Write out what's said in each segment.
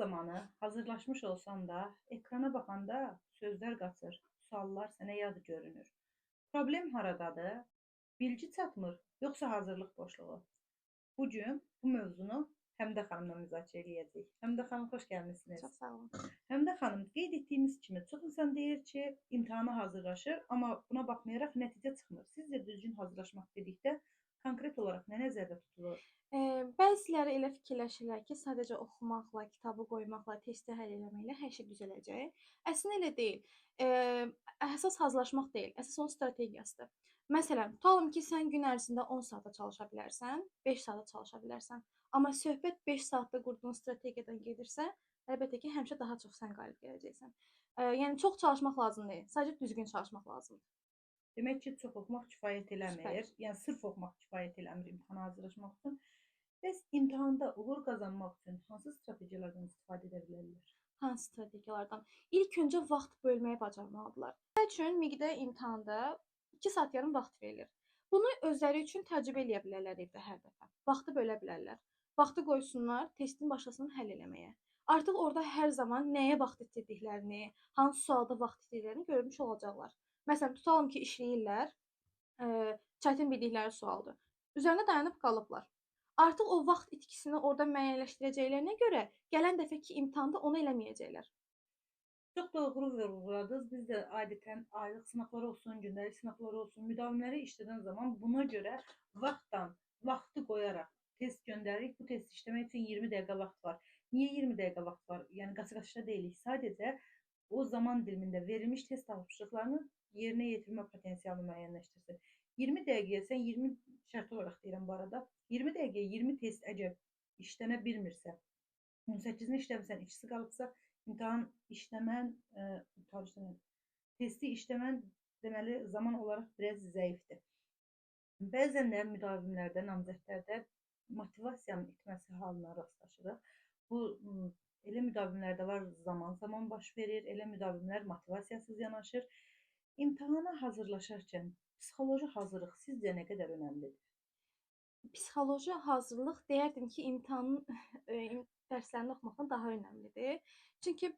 zamanı hazırlaşmış olsan da ekrana baxanda sözlər qaçır, suallar sənə yad görünür. Problem haradadır? Bilgi çatmır, yoxsa hazırlıq boşluğu? Bu gün bu mövzunu Həmidə xanımla müzakirə edəcəyik. Həmidə xanım, xoş gəlmisiniz. Çox sağ olun. Həmidə xanım, qeyd etdiyimiz kimi çox insan deyir ki, imtahana hazırlaşır, amma buna baxmayaraq nəticə çıxmır. Sizcə düzgün hazırlaşmaq dedikdə konkret olaraq nə nəzərdə tutulur? Bəziləri elə fikirləşirlər ki, sadəcə oxumaqla, kitabı qoymaqla, testi həll eləməklə hər şey düzələcək. Əslində elə deyil. Eee, Əsas hazırlaşmaq deyil, əsas onun strategiyasıdır. Məsələn, tutalım ki, sən gün ərzində 10 saata çalışa bilərsən, 5 saata çalışa bilərsən. Amma söhbət 5 saatda qurduğun strategiyadan gedirsə, əlbəttə ki, həmişə daha çox sən qalib gələcəksən. Yəni çox çalışmaq lazım deyil, sadəcə düzgün çalışmaq lazımdır. Demək ki, çox oxumaq kifayət Süper. eləmir. Yəni sırf oxumaq kifayət eləmir imtahana hazırlaşmaq üçün. Bəs imtahanda uğur qazanmaq üçün hansı strategiyalardan istifadə edə bilərlər? Hansı strategiyalardan? İlk öncə vaxt bölməyi bacarmalıdırlar. Məsəl üçün miqdə imtahanda 2 saat yarım vaxt verilir. Bunu özləri üçün təcrübə eləyə bilərlər evdə hər dəfə. Vaxtı bölə bilərlər. Vaxtı qoysunlar testin başlasın həll eləməyə. Artıq orada hər zaman nəyə vaxt itirdiklərini, hansı sualda vaxt itirdiklərini görmüş olacaqlar. Məsələn, tutalım ki, işləyirlər, çətin bildikləri sualdır. Üzərində dayanıb qalıblar. Artıq o vaxt itkisini orada müəyyənləşdirəcəklərinə görə gələn dəfəki imtahanda onu eləməyəcəklər. Çox doğru vurğuladınız. Biz də adətən aylıq sınaqlar olsun, gündəlik sınaqlar olsun, müdavimələri işlədən zaman buna görə vaxtı qoyaraq test göndəririk. Bu testi işləmək üçün 20 dəqiqə vaxt var. Niyə 20 dəqiqə vaxt var? Yəni qaça-qaçda deyilik. Sadəcə o zaman dilimində verilmiş test tapşırıqlarını yerinə yetirmə potensialını müəyyənləşdirsin. 20 dəqiqəyə sən 20 şərti olaraq deyirəm bu arada. 20 dəqiqəyə 20 test əgər işlənə bilmirsə, 18-ni işləmirsən, ikisi qalıbsa, imtahan işləmən, testi işləmən deməli zaman olaraq biraz zəifdir. Bəzən də müdavimlərdə, namizədlərdə motivasiyanın itməsi halına rastlaşırıq. Bu elə müdavimlərdə var, zaman baş verir, elə müdavimlər motivasiyasız yanaşır. İmtahana hazırlaşarkən psixoloji hazırlıq sizcə nə qədər önəmlidir? Psixoloji hazırlıq deyərdim ki, imtahanın dərslərini oxumaqdan daha önəmlidir. Çünki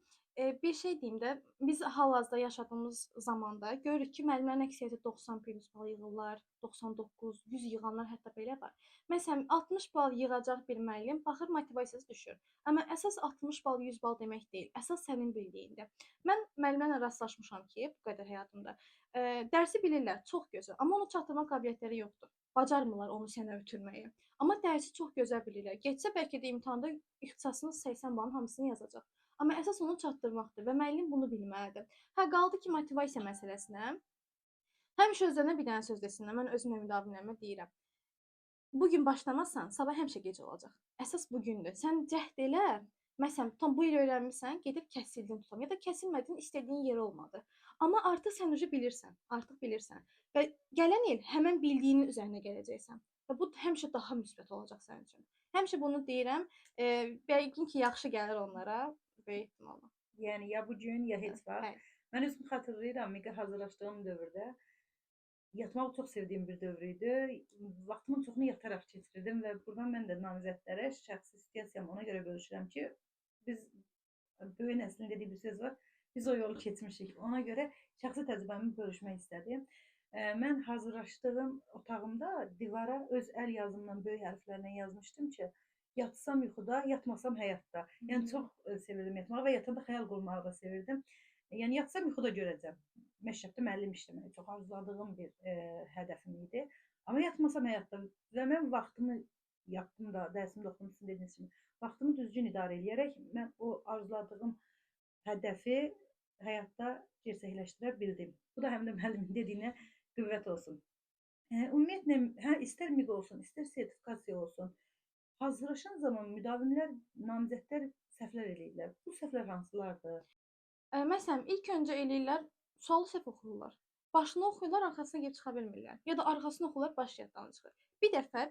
bir şey deyim də, biz hal-hazırda yaşadığımız zamanda görürük ki, müəllimlərin əksəriyyəti 90+ bal yığırlar, 99, 100 yığanlar hətta belə var. Məsələn, 60 bal yığacaq bir müəllim baxır motivasiyası düşür. Amma əsas 60 bal, 100 bal demək deyil. Əsas sənin bildiyindir. Mən müəllimlərlə rastlaşmışam ki, bu qədər həyatımda, dərsi bilirlər, çox gözəl, amma onu çatdırma qabiliyyətləri yoxdur. Bacarmırlar onu sənə ötürməyi. Amma dərsi çox gözəl bilirlər. Keçsə bəlkə də imtahanda ixtisasının 80 balın hamısını yazacaq. Amma əsas onu çatdırmaqdır və müəllim bunu bilməlidir. Hə, qaldı ki, motivasiya məsələsinə. Həmişə özlərinə bir dənə söz desinlər. Mən özüm də müdavimlərimə deyirəm. Bu gün başlamazsan, sabah həmişə gec olacaq. Əsas bu gündür. Sən cəhd elə. Məsələn, tam bu il öyrənmisən, gedib kəsildin tutam ya da kəsilmədin, istədiyin yer olmadı. Amma artıq sən bilirsən, artıq bilirsən və gələn il həmin bildiyinin üzərinə gələcəksən və bu həmişə daha müsbət olacaq sənin üçün. Həmişə bunu deyirəm, yəqin ki, yaxşı gəlir onlara böyük ehtimalla. Yəni ya bu gün, ya heç vaxt. Bəli. Mən özüm xatırlayıram, miqə hazırlaşdığım dövrdə yatmağı çox sevdiyim bir dövr idi. Vaxtımın çoxunu yataraq keçirirdim və buradan mən də namizədlərə şəxsi situasiyamı ona görə bölüşürəm ki, biz böyük nəslin dediyi bir söz var. Biz o yolu keçmişik. Ona görə şəxsi təcrübəmi bölüşmək istədim. Mən hazırlaşdığım otağımda divara öz əl yazımla böyük hərflərlə yazmışdım ki, yatsam yuxuda, yatmasam həyatda. Yəni çox sevirdim yatmağı və yatanda xəyal qurmağı da sevirdim. Yəni yatsam yuxuda görəcəm. Məktəbdə müəllim işləməyi çox arzuladığım bir hədəfim idi. Amma yatmasam həyatda və mən vaxtımı yatdım da, dərsimdə oxudum, sizin dediyiniz kimi. Vaxtımı düzgün idarə edərək mən o arzuladığım hədəfi həyatda gerçəkləşdirə bildim. Bu da həm də müəllimin dediyinə qüvvət olsun. Ümumiyyətlə, hə, istər miq olsun, istər sertifikasiya olsun, hazırlaşan zaman müdavimlər, namizədlər səhvlər eləyirlər. Bu səhvlər hansılardır? Məsələn, ilk öncə eləyirlər, sualı səhv oxuyurlar. Başını oxuyurlar, arxasına gedib çıxa bilmirlər. Ya da arxasını oxuyurlar, baş yaddan çıxır. Bir dəfə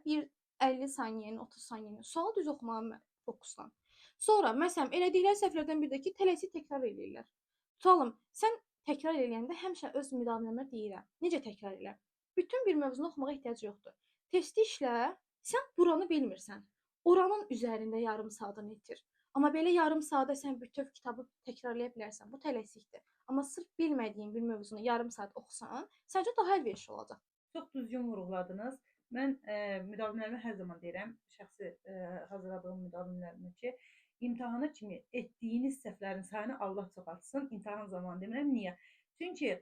50 saniyənin, 30 saniyənin sualı düz oxumağa fokuslan. Sonra, məsələn, elədikləri səhvlərdən biri də ki, tələsik təkrar eləyirlər. Tutalım, sən təkrar eləyəndə həmişə öz müdavimlərimə deyirəm, necə təkrar elə? Bütün bir mövzunu oxumağa ehtiyac yoxdur. Testi işlə, sən buranı bilmirsən. Oranın üzərində yarım saatını itir. Amma belə yarım saata sən bütöv kitabı təkrarlaya bilərsən. Bu tələsikdir. Amma sırf bilmədiyin bir mövzunu yarım saat oxusan, səncə daha əlverişli olacaq. Çox düzgün vurğuladınız. Mən müdavimlərimə hər zaman deyirəm, şəxsi hazırladığım müdavimlərimə ki, imtahana kimi etdiyiniz səhvlərin sayını Allah çoxaltsın. İmtahan zamanı demirəm. Niyə? Çünki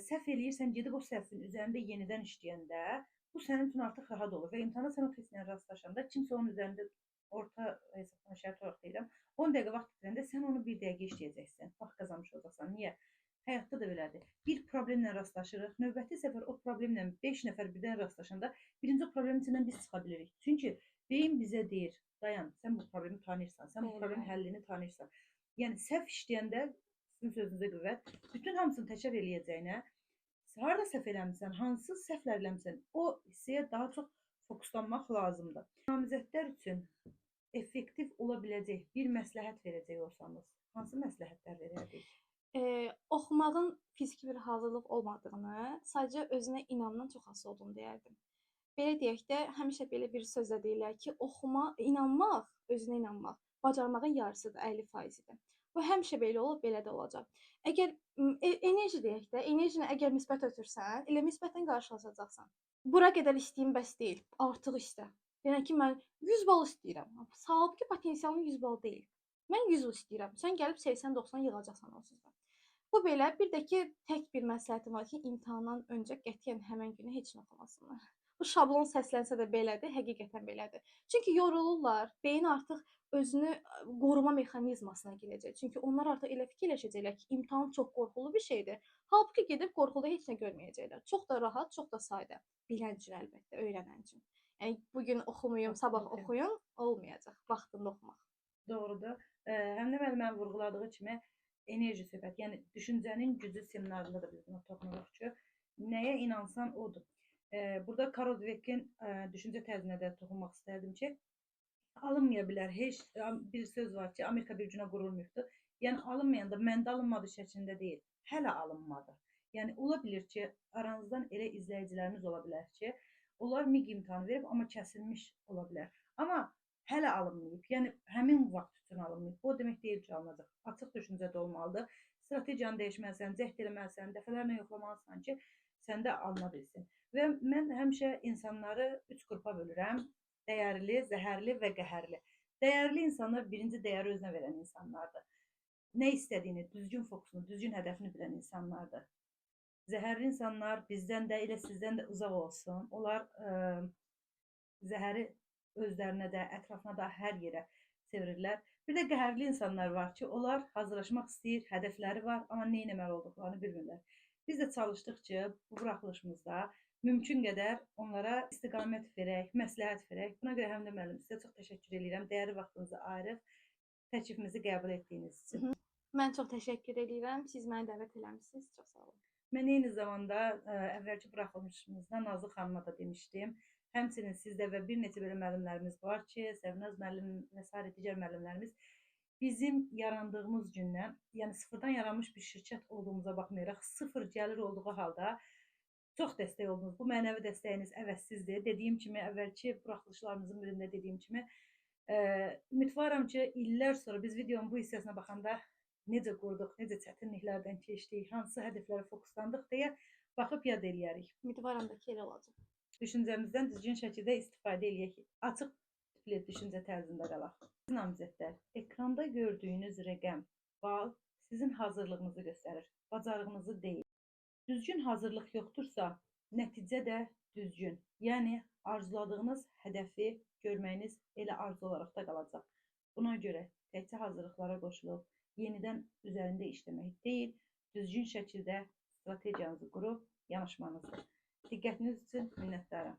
səhv eləyirsən, gedib o səhvin üzərində yenidən işləyəndə bu sənin üçün artıq rahat olur və imtahanda sən o testlə rastlaşanda kimsə onun üzərində orta hesabdan şərt olaraq deyirəm, 10 dəqiqə vaxt itirəndə sən onu 1 dəqiqə işləyəcəksən. Vaxt qazanmış olacaqsan. Niyə? Həyatda da belədir. Bir problemlə rastlaşırıq. Növbəti səfər o problemlə 5 nəfər birdən rastlaşanda birinci o problemin içindən biz çıxa bilirik. Çünki beyin bizə deyir, dayan, sən bu problemi tanıyırsan, sən bu problemin həllini tanıyırsan. Yəni səhv işləyəndə sizin sözünüzə qüvvət, bütün hamısını təkrar eləyəcəyinə, harda səhv eləmisən, hansı səhvlər eləmisən, o hissəyə daha çox fokuslanmaq lazımdır. Namizədlər üçün effektiv ola biləcək bir məsləhət verəcək olsanız, hansı məsləhətlər verərdiniz? Oxumağın fiziki bir hazırlıq olmadığını, sadəcə özünə inamdan çox asılı olduğunu deyərdim. Belə deyək də, həmişə belə bir sözlə deyirlər ki, inanmaq, özünə inanmaq, bacarmağın yarısıdır, 50%-dir. Bu həmişə belə olub, belə də olacaq. Əgər enerji deyək də, enerjini əgər müsbət ötürsən, elə müsbətdən qarşılaşacaqsan. Bura qədər istəyim bəs deyil, artıq istə. Yəni ki, mən 100 bal istəyirəm. Halbuki potensialım 100 bal deyil. Mən 100 istəyirəm. Sən gəlib 80-90 yığacaqsan onsuz da. Bu belə. Bir də ki, tək bir məsləhətim var ki, imtahandan öncə qətiyyən həmən günü heç nə oxumasınlar. Bu şablon səslənsə də belədir, həqiqətən belədir. Çünki yorulurlar, beyin artıq özünü qoruma mexanizmasına girəcək. Çünki onlar artıq elə fikirləşəcəklər ki, imtahan çox qorxulu bir şeydir. Halbuki gedib qorxuluda heç nə görməyəcəklər. Çox da rahat, çox da sadə. Bilən üçün əlbəttə, öyrənən üçün. Yəni bugün oxumayım, sabah oxuyun, olmayacaq. Vaxtında oxumaq. Doğrudur. Həm də müəllimənin vurğuladığı kimi enerji söhbəti, yəni düşüncənin gücü seminarında da biz buna toxunuruq ki, nəyə inansan odur. Burada Karol Dweck'in düşüncə tərzinə də toxunmaq istərdim ki, alınmaya bilər. Heç bir söz var ki, Amerika bir günə qurulmuyubdur. Yəni alınmayanda məndə alınmadı şəklində deyil, hələ alınmadı. Yəni ola bilir ki, aranızdan elə izləyicilərimiz ola bilər ki, onlar MİQ imtahanı verib, amma kəsilmiş ola bilər. Amma hələ alınmayıb. Yəni həmin vaxt üçün alınmayıb. Bu demək deyil ki, alınacaq. Açıq düşüncə də olmalıdır. Strategiyanı dəyişməlisən, cəhd eləməlisən, dəfələrlə yoxlamalısan ki, səndə alına bilsin. Və mən həmişə insanları 3 qrupa bölürəm. Dəyərli, zəhərli və qəhərli. Dəyərli insanlar birinci dəyəri özünə verən insanlardır. Nə istədiyini, düzgün fokusunu, düzgün hədəfini bilən insanlardır. Zəhərli insanlar bizdən də, elə sizdən də uzaq olsun. Onlar zəhəri özlərinə də, ətrafına da hər yerə çevirirlər. Bir də qəhərli insanlar var ki, onlar hazırlaşmaq istəyir, hədəfləri var, amma nə etməli olduqlarını bilmirlər. Biz də çalışdıq ki, bu buraxılışımızda mümkün qədər onlara istiqamət verək, məsləhət verək. Buna görə həm də müəllim, sizə çox təşəkkür edirəm. Dəyərli vaxtınızı ayırıb təklifimizi qəbul etdiyiniz üçün. Mən çox təşəkkür edirəm. Siz məni dəvət eləmisiniz. Çox sağ olun. Mən eyni zamanda əvvəlki buraxılışımızda Nazlı xanıma da demişdim. Həmçinin sizdə və bir neçə belə müəllimlərimiz var ki, Səvinaz müəllim və sair digər müəllimlərimiz bizim yarandığımız gündən, yəni sıfırdan yaranmış bir şirkət olduğumuza baxmayaraq, sıfır gəlir olduğu halda çox dəstək oldunuz. Bu mənəvi dəstəyiniz əvəzsizdir. Dediyim kimi, əvvəlki buraxılışlarımızın birində dediyim kimi, ümidvaram ki, illər sonra biz videonun bu hissəsinə baxanda necə qurduq, necə çətinliklərdən keçdik, hansı hədəflərə fokuslandıq deyə baxıb yad eləyərik. Ümidvaram da ki, elə olacaq. Düşüncəmizdən düzgün şəkildə istifadə eləyək. Açıq tipli düşüncə tərzində qalaq. Namizədlər, ekranda gördüyünüz rəqəm, bal sizin hazırlığınızı göstərir, bacarığınızı deyil. Düzgün hazırlıq yoxdursa, nəticə də düzgün. Yəni, arzuladığınız hədəfi görməyiniz elə arzu olaraq da qalacaq. Buna görə təkcə hazırlıqlara qoşulub, yenidən üzərində işləmək deyil, düzgün şəkildə strategiyanızı qurub yanaşmanızdır. Diqqətiniz üçün minnətdaram.